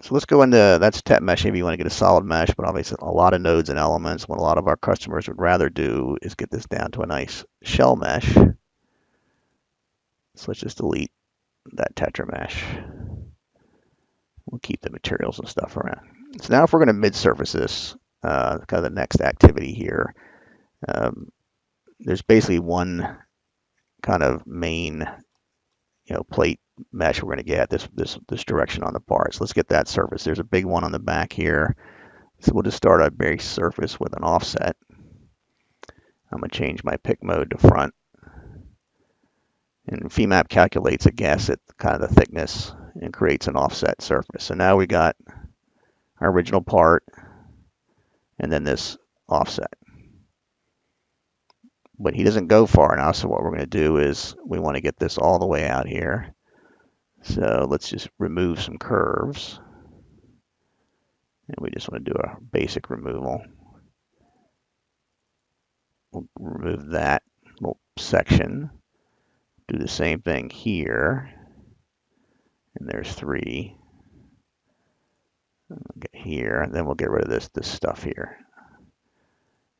So let's go into, that's tep mesh if you want to get a solid mesh, but obviously a lot of nodes and elements. What a lot of our customers would rather do is get this down to a nice shell mesh. So let's just delete that tetra mesh. We'll keep the materials and stuff around. So now if we're going to mid-surface this, kind of the next activity here, there's basically one kind of main, plate mesh we're going to get this direction on the part. So let's get that surface. There's a big one on the back here. So we'll just start our base surface with an offset. I'm going to change my pick mode to front. And FEMAP calculates a guess at kind of the thickness and creates an offset surface. So now we got our original part and then this offset. But he doesn't go far enough, so what we're going to do is we want to get this all the way out here. So let's just remove some curves. And we just want to do a basic removal. We'll remove that little section. Do the same thing here. And there's 3. Get here, and then we'll get rid of this stuff here.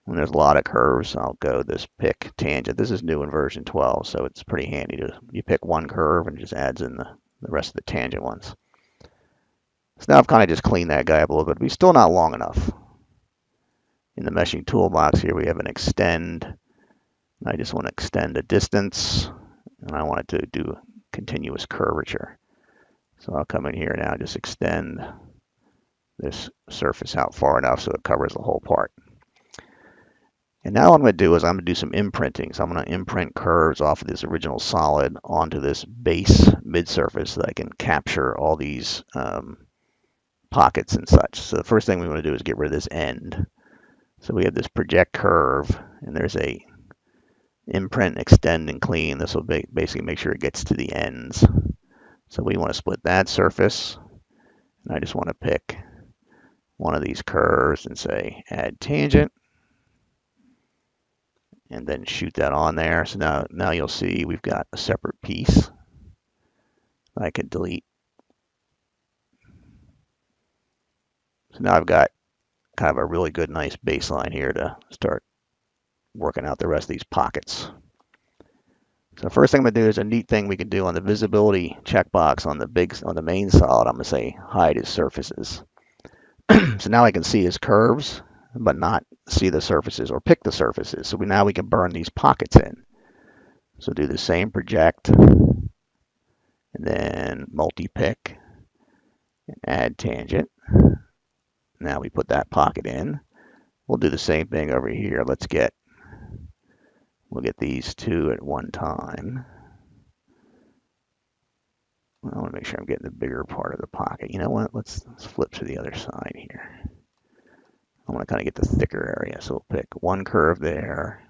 When there's a lot of curves, I'll go this pick tangent. This is new in version 12, so it's pretty handy to you pick one curve and it just adds in the rest of the tangent ones. So now I've kind of just cleaned that guy up a little bit, but he's still not long enough. In the meshing toolbox here, we have an extend. I just want to extend the distance, and I want it to do continuous curvature. So I'll come in here now, just extend this surface out far enough so it covers the whole part. And now what I'm going to do is I'm going to do some imprinting. So I'm going to imprint curves off of this original solid onto this base mid-surface so that I can capture all these pockets and such. So the first thing we want to do is get rid of this end. So we have this project curve, and there's a imprint, extend, and clean. This will basically make sure it gets to the ends. So we want to split that surface, and I just want to pick one of these curves and say add tangent, and then shoot that on there. So now you'll see we've got a separate piece I could delete. So now I've got kind of a really good, nice baseline here to start working out the rest of these pockets. So first thing I'm going to do is a neat thing we can do on the visibility checkbox on the main solid. I'm going to say hide his surfaces. So now I can see his curves, but not see the surfaces or pick the surfaces. So now we can burn these pockets in. So do the same project, and then multi-pick, and add tangent. Now we put that pocket in. We'll do the same thing over here. We'll get these 2 at one time. I want to make sure I'm getting the bigger part of the pocket. You know what? Let's flip to the other side here. I want to kind of get the thicker area. So we'll pick one curve there,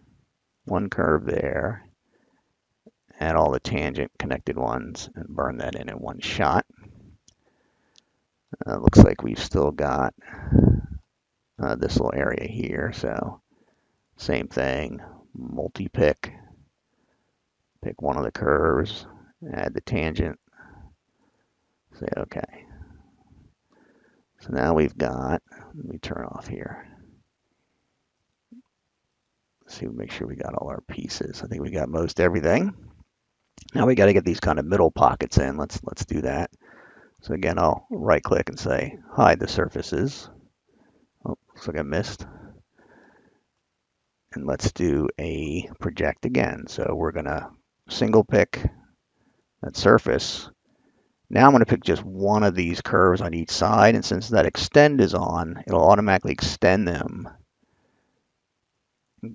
add all the tangent connected ones, and burn that in one shot. Looks like we've still got this little area here. So same thing, multi-pick, pick one of the curves, add the tangent, say okay. So now we've got, let me turn off here. Let's see, make sure we got all our pieces. I think we got most everything. Now we got to get these kind of middle pockets in. Let's do that. So again, I'll right click and say hide the surfaces. Oh, looks like I missed. And let's do a project again. So we're going to single pick that surface. Now I'm going to pick just one of these curves on each side, and since that extend is on, it'll automatically extend them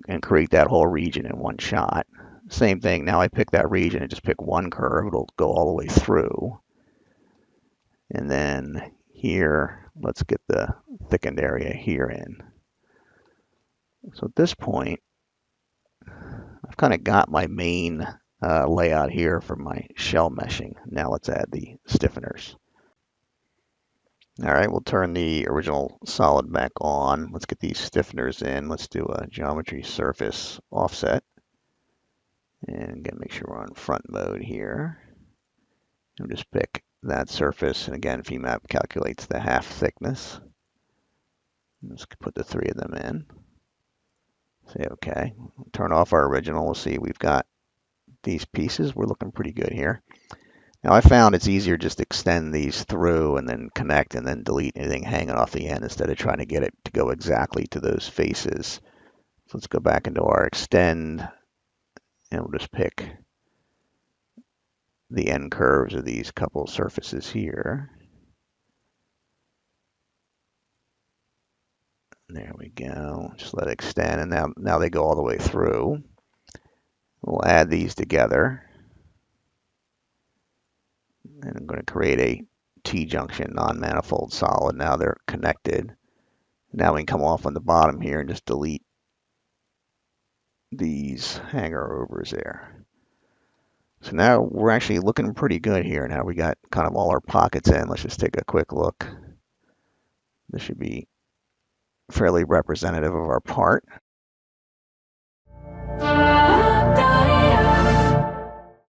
and create that whole region in one shot. Same thing, now I pick that region and just pick one curve, it'll go all the way through. And then here, let's get the thickened area here in. So at this point, I've kind of got my main layout here for my shell meshing. Now let's add the stiffeners. All right, we'll turn the original solid back on. Let's get these stiffeners in. Let's do a geometry surface offset. And again, make sure we're on front mode here. And just pick that surface. And again, FEMAP calculates the half thickness. Let's put the 3 of them in. Say OK. Turn off our original. We'll see we've got these pieces. We're looking pretty good here. Now I found it's easier just to extend these through and then connect and then delete anything hanging off the end instead of trying to get it to go exactly to those faces. So let's go back into our extend and we'll just pick the end curves of these couple surfaces here. There we go. Just let it extend, and now they go all the way through. We'll add these together. And I'm going to create a T-junction non-manifold solid. Now they're connected. Now we can come off on the bottom here and just delete these hanger overs there. So now we're actually looking pretty good here. Now we got kind of all our pockets in. Let's just take a quick look. This should be fairly representative of our part.